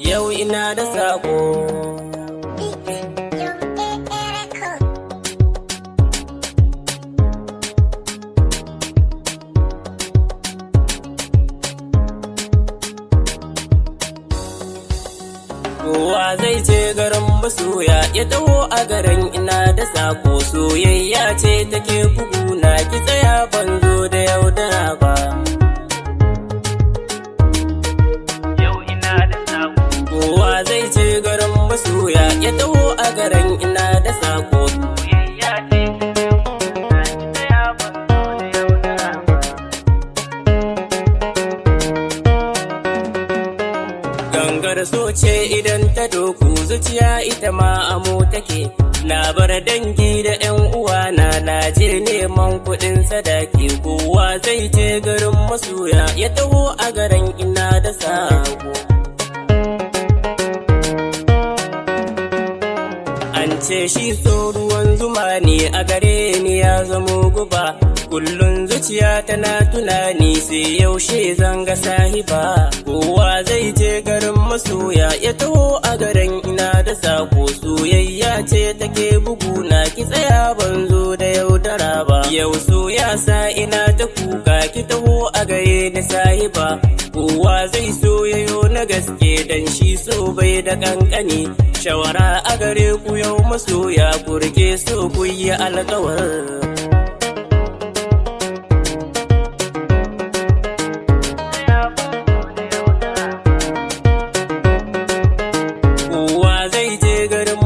Yau ina da sako. Kowa zai je garin masoya ya taho a garin ina da sako. Soyayya ce take buguna, ki tsaya ban zo da yaudara ba. Yau ina da sako. Kowa zai je garin masoya ya taho a garin ina da sako. Soyayya ce take buguna, ki tsaya ban zo da yaudara ba. Gangar so ce idan ta doku, zuciya ita ma amo take. Na bar dangi da 'yan uwa na je neman kuɗin sadaki. Kowa zai je garin masoya ya taho a garin ina da sako. An ce shi so ruwan zuma ne, a gare ni ya zamo guba. Kullum zuciya tana tunani sai yaushe zanga sahiba. Kowa zai je garin masoya ya taho a garin ina da sako. Soyayya ce take buguna, ki tsaya ban zo da yaudara ba. Yau so ya sa ina ta kuka, ki taho a gare ni sahiba. Kowa zai so yayo na gaske, dan shi so bai da kankani. Shawara a gare ku yau masoya, ku rike so ku yi alkawar.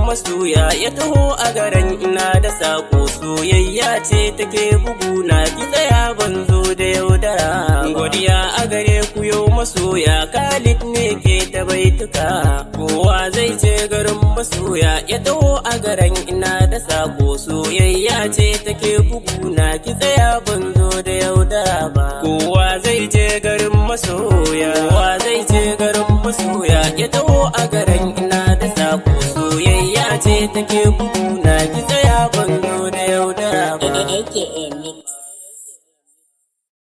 Masoya ya taho a garin ina da sako. Soyayya ce take buguna, ki tsaya ban zo da yaudara. Godiya a gare ku yau masoya, Khalid ne ke ta baituka. Kowa zai je garin masoya ya taho a garin ina da sako. Soyayya ce take buguna, ki tsaya ban zo da yaudara ba. Kowa zai je garin masoya, kowa zai je garin masoya ya taho a garin ina da sako. Soyayya ce take bugu